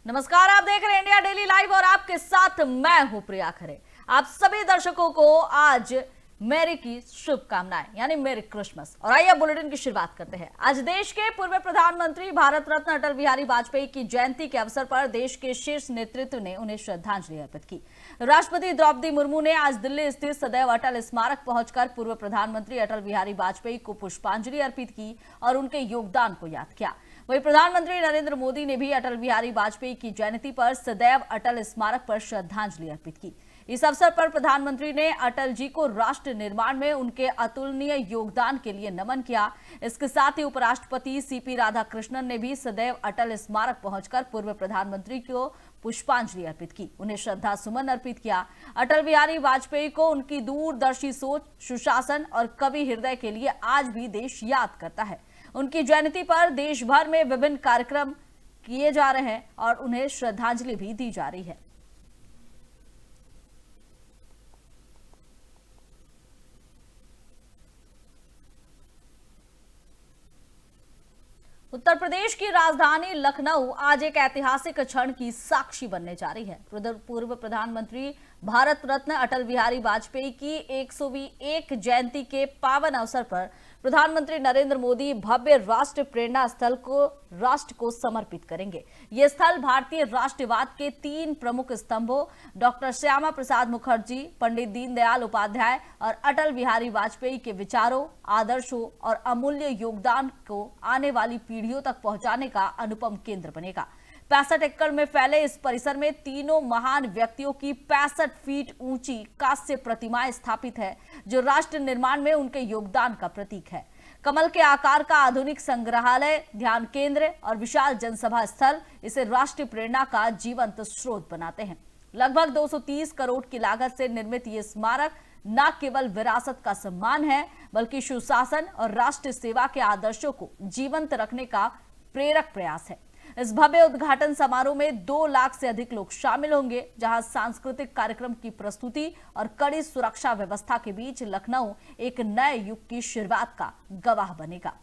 नमस्कार, आप देख रहे हैं इंडिया डेली लाइव और आपके साथ मैं हूं प्रिया खरे। आप सभी दर्शकों को आज मेरी की शुभकामनाएं यानी मेरी क्रिसमस। और आइए बुलेटिन की शुरुआत करते हैं। आज देश के पूर्व प्रधानमंत्री भारत रत्न अटल बिहारी वाजपेयी की जयंती के अवसर पर देश के शीर्ष नेतृत्व ने उन्हें श्रद्धांजलि अर्पित की। राष्ट्रपति द्रौपदी मुर्मू ने आज दिल्ली स्थित सदैव अटल स्मारक पहुंचकर पूर्व प्रधानमंत्री अटल बिहारी वाजपेयी को पुष्पांजलि अर्पित की और उनके योगदान को याद किया। वहीं प्रधानमंत्री नरेंद्र मोदी ने भी अटल बिहारी वाजपेयी की जयंती पर सदैव अटल स्मारक पर श्रद्धांजलि अर्पित की। इस अवसर पर प्रधानमंत्री ने अटल जी को राष्ट्र निर्माण में उनके अतुलनीय योगदान के लिए नमन किया। इसके साथ ही उपराष्ट्रपति सीपी राधाकृष्णन ने भी सदैव अटल स्मारक पहुंचकर पूर्व प्रधानमंत्री को पुष्पांजलि अर्पित की, उन्हें श्रद्धा सुमन अर्पित किया। अटल बिहारी वाजपेयी को उनकी दूरदर्शी सोच, सुशासन और कवि हृदय के लिए आज भी देश याद करता है। उनकी जयंती पर देश भर में विभिन्न कार्यक्रम किए जा रहे हैं और उन्हें श्रद्धांजलि भी दी जा रही है। उत्तर प्रदेश की राजधानी लखनऊ आज एक ऐतिहासिक क्षण की साक्षी बनने जा रही है। पूर्व प्रधानमंत्री भारत रत्न अटल बिहारी वाजपेयी की 101 जयंती के पावन अवसर पर प्रधानमंत्री नरेंद्र मोदी भव्य राष्ट्र प्रेरणा स्थल को राष्ट्र को समर्पित करेंगे। ये स्थल भारतीय राष्ट्रवाद के 3 प्रमुख स्तंभों डॉक्टर श्यामा प्रसाद मुखर्जी, पंडित दीनदयाल उपाध्याय और अटल बिहारी वाजपेयी के विचारों, आदर्शों और अमूल्य योगदान को आने वाली पीढ़ियों तक पहुंचाने का अनुपम केंद्र बनेगा। 65 एकड़ में फैले इस परिसर में तीनों महान व्यक्तियों की 65 फीट ऊंची कांस्य प्रतिमाएं स्थापित है, जो राष्ट्र निर्माण में उनके योगदान का प्रतीक है। कमल के आकार का आधुनिक संग्रहालय, ध्यान केंद्र और विशाल जनसभा स्थल इसे राष्ट्रीय प्रेरणा का जीवंत स्रोत बनाते हैं। लगभग 230 करोड़ की लागत से निर्मित ये स्मारक न केवल विरासत का सम्मान है, बल्कि सुशासन और राष्ट्र सेवा के आदर्शों को जीवंत रखने का प्रेरक प्रयास है। इस भव्य उद्घाटन समारोह में 2 लाख से अधिक लोग शामिल होंगे, जहां सांस्कृतिक कार्यक्रम की प्रस्तुति और कड़ी सुरक्षा व्यवस्था के बीच लखनऊ एक नए युग की शुरुआत का गवाह बनेगा।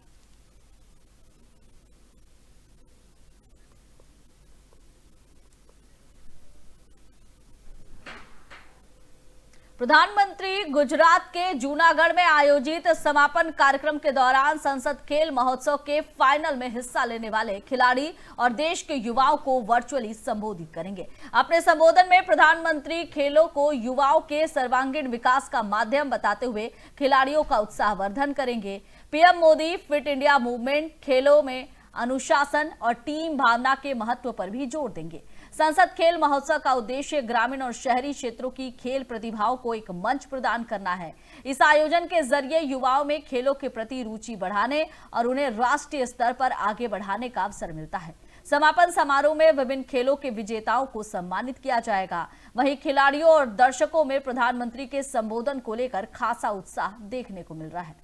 प्रधानमंत्री गुजरात के जूनागढ़ में आयोजित समापन कार्यक्रम के दौरान संसद खेल महोत्सव के फाइनल में हिस्सा लेने वाले खिलाड़ी और देश के युवाओं को वर्चुअली संबोधित करेंगे। अपने संबोधन में प्रधानमंत्री खेलों को युवाओं के सर्वांगीण विकास का माध्यम बताते हुए खिलाड़ियों का उत्साहवर्धन करेंगे। PM Modi fit India movement, खेलों में अनुशासन और टीम भावना के महत्व पर भी जोर देंगे। संसद खेल महोत्सव का उद्देश्य ग्रामीण और शहरी क्षेत्रों की खेल प्रतिभाओं को एक मंच प्रदान करना है। इस आयोजन के जरिए युवाओं में खेलों के प्रति रुचि बढ़ाने और उन्हें राष्ट्रीय स्तर पर आगे बढ़ाने का अवसर मिलता है। समापन समारोह में विभिन्न खेलों के विजेताओं को सम्मानित किया जाएगा। वहीं खिलाड़ियों और दर्शकों में प्रधानमंत्री के संबोधन को लेकर खासा उत्साह देखने को मिल रहा है।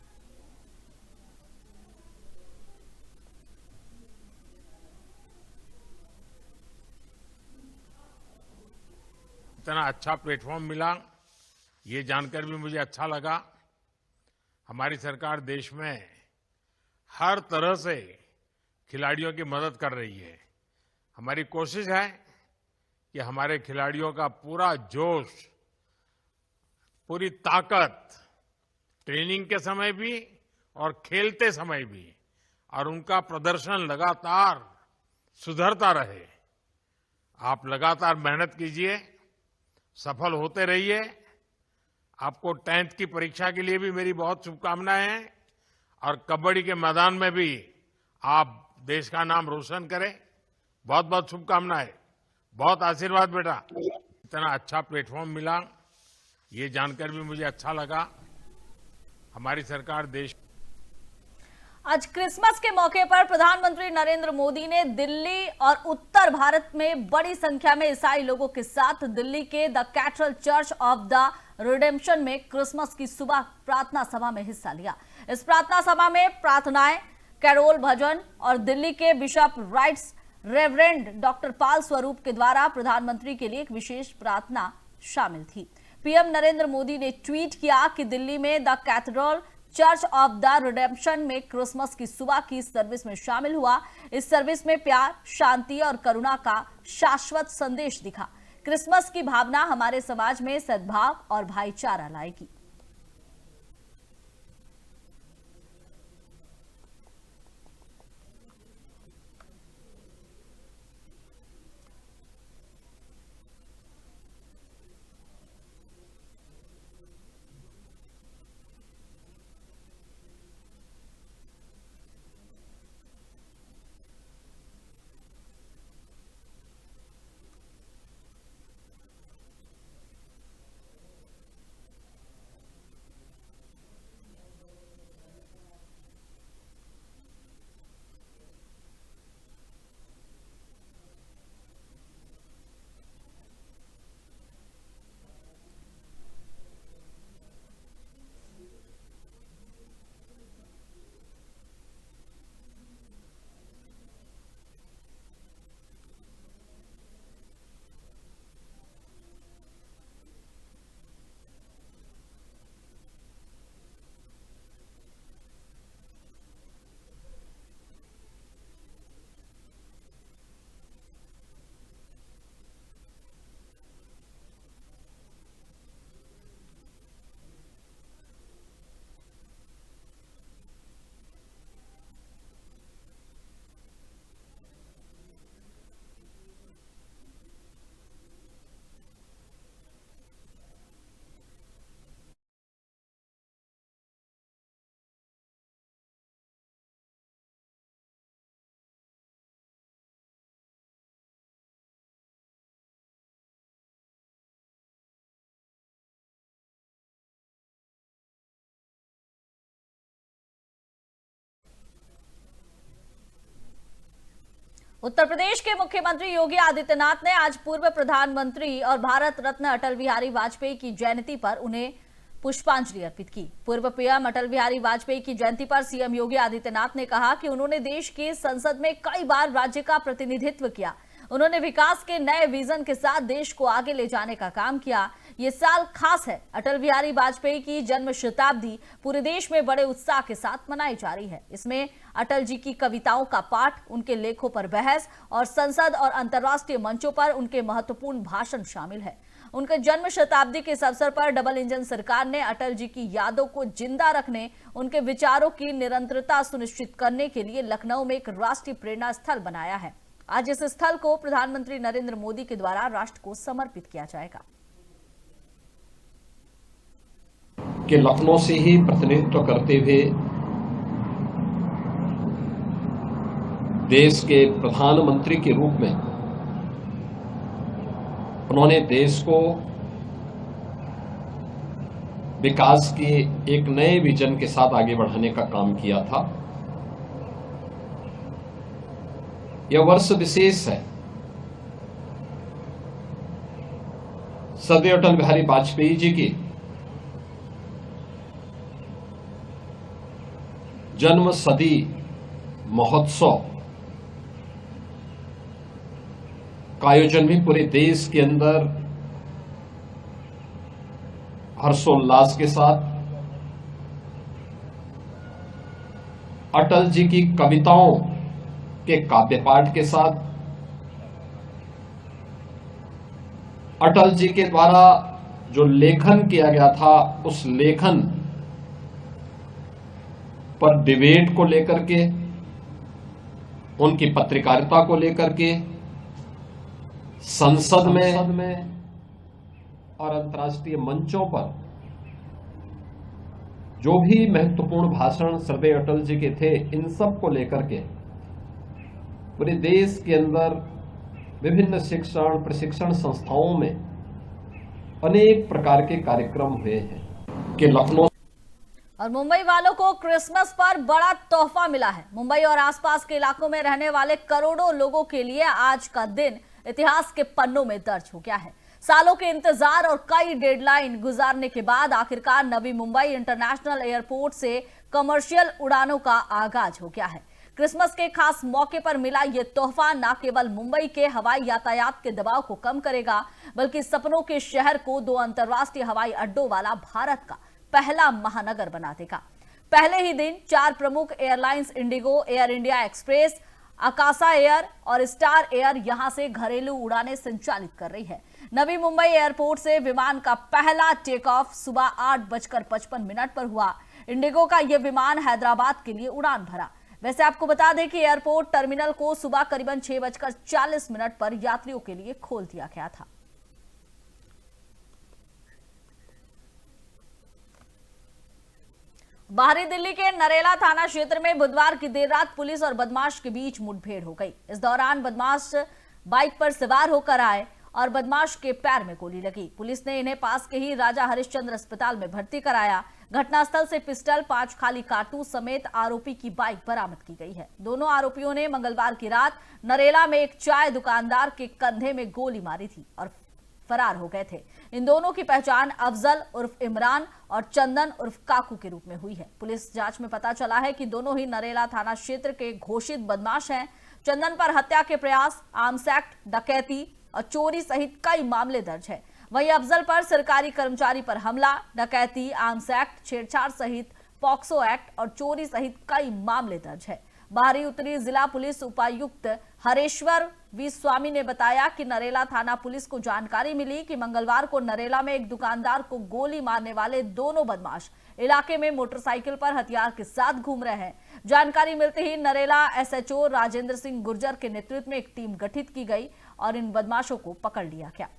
इतना अच्छा प्लेटफॉर्म मिला, ये जानकर भी मुझे अच्छा लगा। हमारी सरकार देश में हर तरह से खिलाड़ियों की मदद कर रही है। हमारी कोशिश है कि हमारे खिलाड़ियों का पूरा जोश, पूरी ताकत ट्रेनिंग के समय भी और खेलते समय भी, और उनका प्रदर्शन लगातार सुधरता रहे। आप लगातार मेहनत कीजिए, सफल होते रहिए। आपको 10th की परीक्षा के लिए भी मेरी बहुत शुभकामनाएं हैं और कबड्डी के मैदान में भी आप देश का नाम रोशन करें। बहुत बहुत शुभकामनाएं, बहुत आशीर्वाद बेटा। इतना अच्छा प्लेटफॉर्म मिला, ये जानकर भी मुझे अच्छा लगा। हमारी सरकार देश आज क्रिसमस के मौके पर प्रधानमंत्री नरेंद्र मोदी ने दिल्ली और उत्तर भारत में बड़ी संख्या में ईसाई लोगों के साथ दिल्ली के the cathedral church of the redemption में क्रिसमस की सुबह प्रार्थना सभा में हिस्सा लिया। इस प्रार्थना सभा में प्रार्थनाएं, कैरोल भजन और दिल्ली के बिशप राइट्स रेवरेंड डॉक्टर पाल स्वरूप के द्वारा प्रधानमंत्री के लिए एक विशेष प्रार्थना शामिल थी। पीएम नरेंद्र मोदी ने ट्वीट किया कि दिल्ली में the cathedral church of the redemption में क्रिसमस की सुबह की सर्विस में शामिल हुआ। इस सर्विस में प्यार, शांति और करुणा का शाश्वत संदेश दिखा। क्रिसमस की भावना हमारे समाज में सद्भाव और भाईचारा लाएगी। उत्तर प्रदेश के मुख्यमंत्री योगी आदित्यनाथ ने आज पूर्व प्रधानमंत्री और भारत रत्न अटल बिहारी वाजपेयी की जयंती पर उन्हें पुष्पांजलि अर्पित की। पूर्व पीएम अटल बिहारी वाजपेयी की जयंती पर सीएम योगी आदित्यनाथ ने कहा कि उन्होंने देश की संसद में कई बार राज्य का प्रतिनिधित्व किया। उन्होंने विकास के नए विजन के साथ देश को आगे ले जाने का काम किया। ये साल खास है। अटल बिहारी वाजपेयी की जन्म शताब्दी पूरे देश में बड़े उत्साह के साथ मनाई जा रही है। इसमें अटल जी की कविताओं का पाठ, उनके लेखों पर बहस और संसद और अंतर्राष्ट्रीय मंचों पर उनके महत्वपूर्ण भाषण शामिल है। उनके जन्म शताब्दी के इस अवसर पर डबल इंजन सरकार ने अटल जी की यादों को जिंदा रखने, उनके विचारों की निरंतरता सुनिश्चित करने के लिए लखनऊ में एक राष्ट्रीय प्रेरणा स्थल बनाया है। आज इस स्थल को प्रधानमंत्री नरेंद्र मोदी के द्वारा राष्ट्र को समर्पित किया जाएगा। कि लखनऊ से ही प्रतिनिधित्व करते हुए देश के प्रधानमंत्री के रूप में उन्होंने देश को विकास के एक नए विजन के साथ आगे बढ़ाने का काम किया था। यह वर्ष विशेष है। सदैव अटल बिहारी वाजपेयी जी की जन्म सदी महोत्सव का आयोजन भी पूरे देश के अंदर हर्षोल्लास के साथ अटल जी की कविताओं के काव्य पाठ के साथ, अटल जी के द्वारा जो लेखन किया गया था उस लेखन पर डिबेट को लेकर के, उनकी पत्रकारिता को लेकर के संसद में और अंतर्राष्ट्रीय मंचों पर जो भी महत्वपूर्ण भाषण सर्वदेव अटल जी के थे, इन सब को लेकर के पूरे देश के अंदर विभिन्न शिक्षण प्रशिक्षण संस्थाओं में अनेक प्रकार के कार्यक्रम हुए हैं कि लखनऊ और मुंबई वालों को क्रिसमस पर बड़ा तोहफा मिला है। मुंबई और आसपास के इलाकों में रहने वाले करोड़ों लोगों के लिए आज का दिन इतिहास के पन्नों में दर्ज हो गया है। सालों के इंतजार और कई डेडलाइन गुजारने के बाद आखिरकार नवी मुंबई इंटरनेशनल एयरपोर्ट से कमर्शियल उड़ानों का आगाज हो गया है। क्रिसमस के खास मौके पर मिला यह तोहफा न केवल मुंबई के हवाई यातायात के दबाव को कम करेगा, बल्कि सपनों के शहर को 2 अंतर्राष्ट्रीय हवाई अड्डों वाला भारत का पहला महानगर बना देगा। पहले ही दिन 4 प्रमुख airlines IndiGo, Air India Express, Akasa Air और स्टार एयर यहां से घरेलू उड़ानें संचालित कर रही है। नवी मुंबई एयरपोर्ट से विमान का पहला टेक ऑफ सुबह 8:55 पर हुआ। इंडिगो का यह विमान हैदराबाद के लिए उड़ान भरा। वैसे आपको बता दें कि एयरपोर्ट टर्मिनल को सुबह करीबन 6:40 पर यात्रियों के लिए खोल दिया गया था। बाहरी दिल्ली के नरेला थाना क्षेत्र में बुधवार की देर रात पुलिस और बदमाश के बीच मुठभेड़ हो गई। इस दौरान बदमाश बाइक पर सवार होकर आए और बदमाश के पैर में गोली लगी। पुलिस ने इन्हें पास के ही राजा हरिश्चंद्र अस्पताल में भर्ती कराया। घटनास्थल से पिस्टल, 5 खाली कारतूस समेत आरोपी की बाइक बरामद की गई है। दोनों आरोपियों ने मंगलवार की रात नरेला में एक चाय दुकानदार के कंधे में गोली मारी थी और फरार हो गए थे। इन दोनों की पहचान अफजल उर्फ इमरान और चंदन उर्फ काकू के रूप में हुई है। पुलिस जांच में पता चला है कि दोनों ही नरेला थाना क्षेत्र के घोषित बदमाश हैं। चंदन पर हत्या के प्रयास, आर्म्स एक्ट, डकैती और चोरी सहित कई मामले दर्ज है। वहीं अफजल पर सरकारी कर्मचारी पर हमला, डकैती, आर्म्स एक्ट, छेड़छाड़ सहित पॉक्सो एक्ट और चोरी सहित कई मामले दर्ज है। बाहरी उत्तरी जिला पुलिस उपायुक्त हरेश्वर वी स्वामी ने बताया कि नरेला थाना पुलिस को जानकारी मिली कि मंगलवार को नरेला में एक दुकानदार को गोली मारने वाले दोनों बदमाश इलाके में मोटरसाइकिल पर हथियार के साथ घूम रहे हैं। जानकारी मिलते ही नरेला एसएचओ राजेंद्र सिंह गुर्जर के नेतृत्व में एक टीम गठित की गई और इन बदमाशों को पकड़ लिया गया।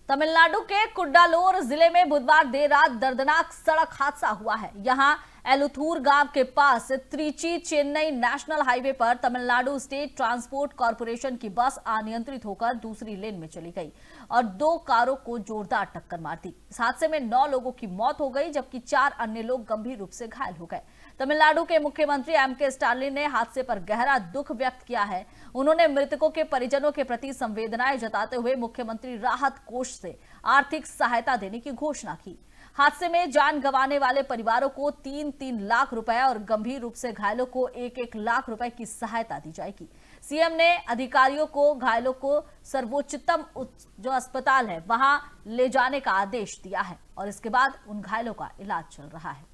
तमिलनाडु के कुड्डालोर जिले में बुधवार देर रात दर्दनाक सड़क हादसा हुआ है। यहां एलुथूर गांव के पास त्रिची चेन्नई नेशनल हाईवे पर तमिलनाडु स्टेट ट्रांसपोर्ट कॉरपोरेशन की बस अनियंत्रित होकर दूसरी लेन में चली गई और 2 कारों को जोरदार टक्कर मार दी। इस हादसे में 9 लोगों की मौत हो गई जबकि 4 अन्य लोग गंभीर रूप से घायल हो गए। तमिलनाडु के मुख्यमंत्री एमके स्टालिन ने हादसे पर गहरा दुख व्यक्त किया है। उन्होंने मृतकों के परिजनों के प्रति संवेदनाएं जताते हुए मुख्यमंत्री राहत कोष से आर्थिक सहायता देने की घोषणा की। हादसे में जान गंवाने वाले परिवारों को 3-3 लाख रुपए और गंभीर रूप से घायलों को 1-1 लाख रुपए की सहायता दी जाएगी। सीएम ने अधिकारियों को घायलों को सर्वोच्चतम जो अस्पताल है वहां ले जाने का आदेश दिया है और इसके बाद उन घायलों का इलाज चल रहा है।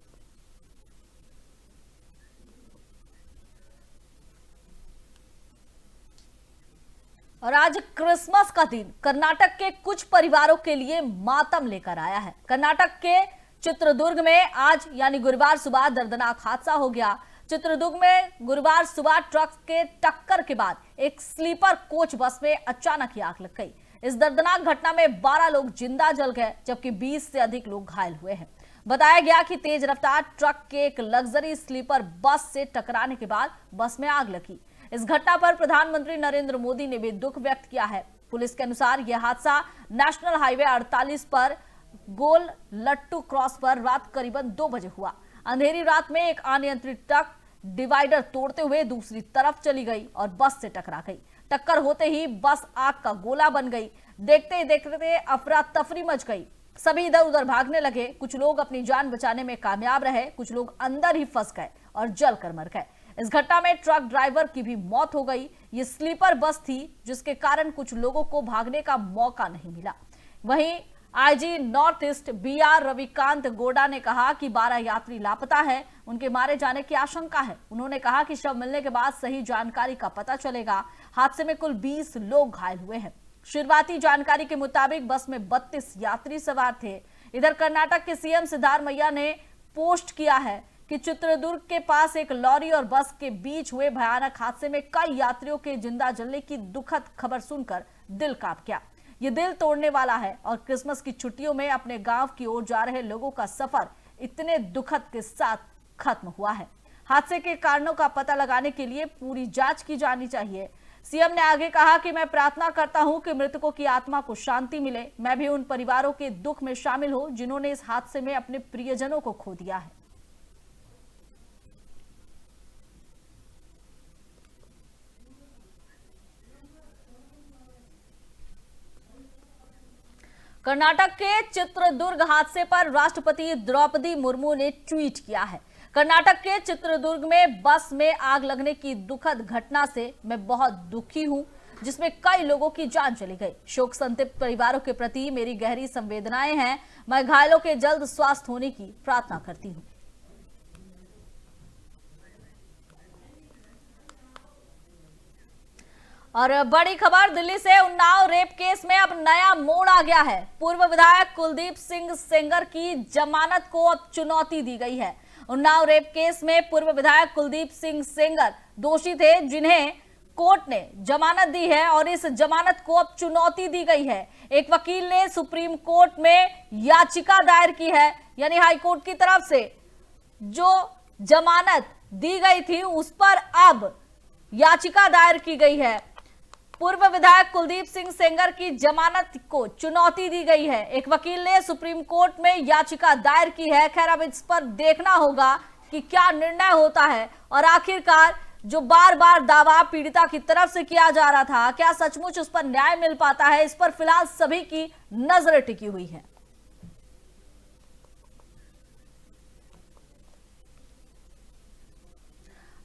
और आज क्रिसमस का दिन कर्नाटक के कुछ परिवारों के लिए मातम लेकर आया है। कर्नाटक के चित्रदुर्ग में आज यानी गुरुवार सुबह दर्दनाक हादसा हो गया। चित्रदुर्ग में गुरुवार सुबह ट्रक के टक्कर के बाद एक स्लीपर कोच बस में अचानक ही आग लग गई। इस दर्दनाक घटना में 12 लोग जिंदा जल गए जबकि 20 से अधिक लोग घायल हुए हैं। बताया गया कि तेज रफ्तार ट्रक के एक लग्जरी स्लीपर बस से टकराने के बाद बस में आग लगी। इस घटना पर प्रधानमंत्री नरेंद्र मोदी ने भी दुख व्यक्त किया है। पुलिस के अनुसार यह हादसा नेशनल हाईवे 48 पर गोल लट्टू क्रॉस पर रात करीबन 2 बजे हुआ। अंधेरी रात में एक अनियंत्रित ट्रक डिवाइडर तोड़ते हुए दूसरी तरफ चली गई और बस से टकरा गई। टक्कर होते ही बस आग का गोला बन गई। देखते ही देखते अफरा तफरी मच गई। सभी इधर उधर भागने लगे। कुछ लोग अपनी जान बचाने में कामयाब रहे, कुछ लोग अंदर ही फंस गए और जलकर मर गए। इस घटना में ट्रक ड्राइवर की भी मौत हो गई। ये स्लीपर बस थी जिसके कारण कुछ लोगों को भागने का मौका नहीं मिला। वहीं IG north east BR Ravikant Goda ने कहा कि 12 यात्री लापता हैं, उनके मारे जाने की आशंका है। उन्होंने कहा कि शव मिलने के बाद सही जानकारी का पता चलेगा। हादसे में कुल 20 लोग घायल हुए हैं। शुरुआती जानकारी के मुताबिक बस में 32 यात्री सवार थे। इधर कर्नाटक के सीएम सिद्धारमैया ने पोस्ट किया है कि चित्रदुर्ग के पास एक लॉरी और बस के बीच हुए भयानक हादसे में कई यात्रियों के जिंदा जलने की दुखद खबर सुनकर दिल कांप गया। ये दिल तोड़ने वाला है और क्रिसमस की छुट्टियों में अपने गांव की ओर जा रहे लोगों का सफर इतने दुखद के साथ खत्म हुआ है। हादसे के कारणों का पता लगाने के लिए पूरी जांच की जानी चाहिए। सीएम ने आगे कहा कि मैं प्रार्थना करता हूं कि मृतकों की आत्मा को शांति मिले। मैं भी उन परिवारों के दुख में शामिल हूं जिन्होंने इस हादसे में अपने प्रियजनों को खो दिया है। कर्नाटक के चित्रदुर्ग हादसे पर राष्ट्रपति द्रौपदी मुर्मू ने ट्वीट किया है। कर्नाटक के चित्रदुर्ग में बस में आग लगने की दुखद घटना से मैं बहुत दुखी हूं। जिसमें कई लोगों की जान चली गई। शोक संतप्त परिवारों के प्रति मेरी गहरी संवेदनाएं हैं। मैं घायलों के जल्द स्वास्थ्य होने की प्रार्थना करती हूं। और बड़ी खबर दिल्ली से, उन्नाव रेप केस में अब नया मोड़ आ गया है। पूर्व विधायक कुलदीप सिंह सेंगर की जमानत को अब चुनौती दी गई है। उन्नाव रेप केस में पूर्व विधायक कुलदीप सिंह सेंगर दोषी थे, जिन्हें कोर्ट ने जमानत दी है और इस जमानत को अब चुनौती दी गई है। एक वकील ने सुप्रीम कोर्ट में याचिका दायर की है, यानी हाई कोर्ट की तरफ से जो जमानत दी गई थी उस पर अब याचिका दायर की गई है। पूर्व विधायक कुलदीप सिंह सेंगर की जमानत को चुनौती दी गई है। एक वकील ने सुप्रीम कोर्ट में याचिका दायर की है। खैर, अब इस पर देखना होगा कि क्या निर्णय होता है और आखिरकार जो बार बार दावा पीड़िता की तरफ से किया जा रहा था, क्या सचमुच उस पर न्याय मिल पाता है? इस पर फिलहाल सभी की नजर टिकी हुई है।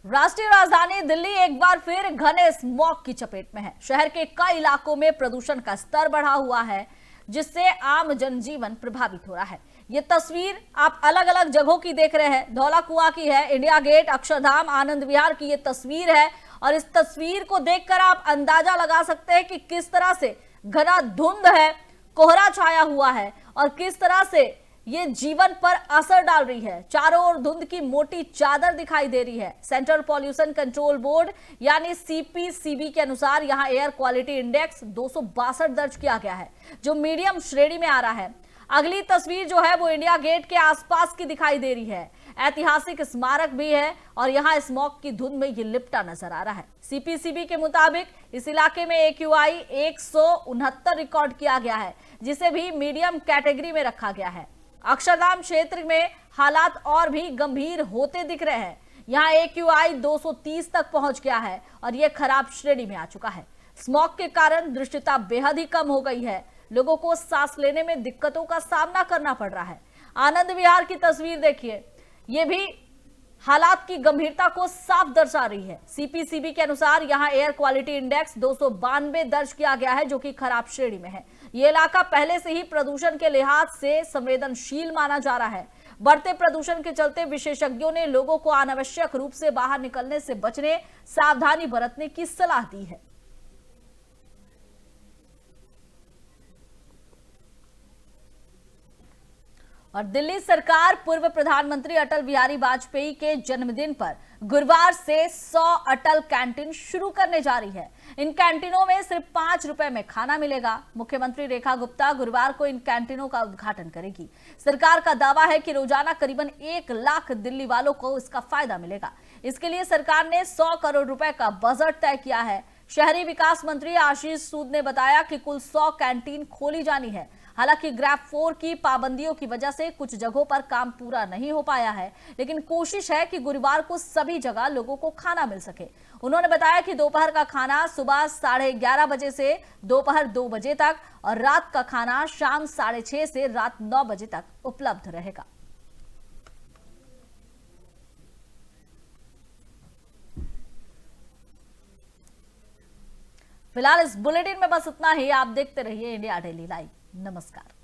राष्ट्रीय राजधानी दिल्ली एक बार फिर घने स्मॉग की चपेट में है। शहर के कई इलाकों में प्रदूषण का स्तर बढ़ा हुआ है, जिससे आम जनजीवन प्रभावित हो रहा है। ये तस्वीर आप अलग अलग जगहों की देख रहे हैं। धौला कुआं की है, इंडिया गेट, अक्षरधाम, आनंद विहार की ये तस्वीर है और इस तस्वीर को देखकर आप अंदाजा लगा सकते हैं कि किस तरह से घना धुंध है, कोहरा छाया हुआ है और किस तरह से ये जीवन पर असर डाल रही है। चारों ओर धुंध की मोटी चादर दिखाई दे रही है। सेंट्रल पॉल्यूशन कंट्रोल बोर्ड यानी सीपीसीबी के अनुसार यहां एयर क्वालिटी इंडेक्स 262 दर्ज किया गया है, जो मीडियम श्रेणी में आ रहा है। अगली तस्वीर जो है वो इंडिया गेट के आसपास की दिखाई दे रही है। ऐतिहासिक स्मारक भी है और यहाँ स्मॉग की धुंध में ये लिपटा नजर आ रहा है। सीपीसीबी के मुताबिक इस इलाके में AQI 169 रिकॉर्ड किया गया है, जिसे भी मीडियम कैटेगरी में रखा गया है। अक्षरधाम क्षेत्र में हालात और भी गंभीर होते दिख रहे हैं। यहाँ AQI 230 तक पहुंच गया है और यह खराब श्रेणी में आ चुका है। स्मॉग के कारण दृश्यता बेहद ही कम हो गई है। लोगों को सांस लेने में दिक्कतों का सामना करना पड़ रहा है। आनंद विहार की तस्वीर देखिए, ये भी हालात की गंभीरता को साफ दर्शा रही है। सीपीसीबी के अनुसार यहाँ एयर क्वालिटी इंडेक्स 292 दर्ज किया गया है, जो कि खराब श्रेणी में है। ये इलाका पहले से ही प्रदूषण के लिहाज से संवेदनशील माना जा रहा है। बढ़ते प्रदूषण के चलते विशेषज्ञों ने लोगों को अनावश्यक रूप से बाहर निकलने से बचने, सावधानी बरतने की सलाह दी है। और दिल्ली सरकार पूर्व प्रधानमंत्री अटल बिहारी वाजपेयी के जन्मदिन पर गुरुवार से 100 अटल कैंटीन शुरू करने जा रही है। इन कैंटीनों में सिर्फ 5 रुपए में खाना मिलेगा। मुख्यमंत्री रेखा गुप्ता गुरुवार को इन कैंटीनों का उद्घाटन करेगी। सरकार का दावा है कि रोजाना करीबन 1 लाख दिल्ली वालों को इसका फायदा मिलेगा। इसके लिए सरकार ने 100 करोड़ रुपए का बजट तय किया है। शहरी विकास मंत्री आशीष सूद ने बताया कि कुल 100 कैंटीन खोली जानी है। हालांकि ग्रैब 4 की पाबंदियों की वजह से कुछ जगहों पर काम पूरा नहीं हो पाया है, लेकिन कोशिश है कि गुरुवार को सभी जगह लोगों को खाना मिल सके। उन्होंने बताया कि दोपहर का खाना सुबह 11:30 बजे से दोपहर 2 बजे तक और रात का खाना शाम 6:30 से रात 9 बजे तक उपलब्ध रहेगा। फिलहाल इस बुलेटिन में बस इतना ही। आप देखते रहिए इंडिया डेली लाइव। नमस्कार।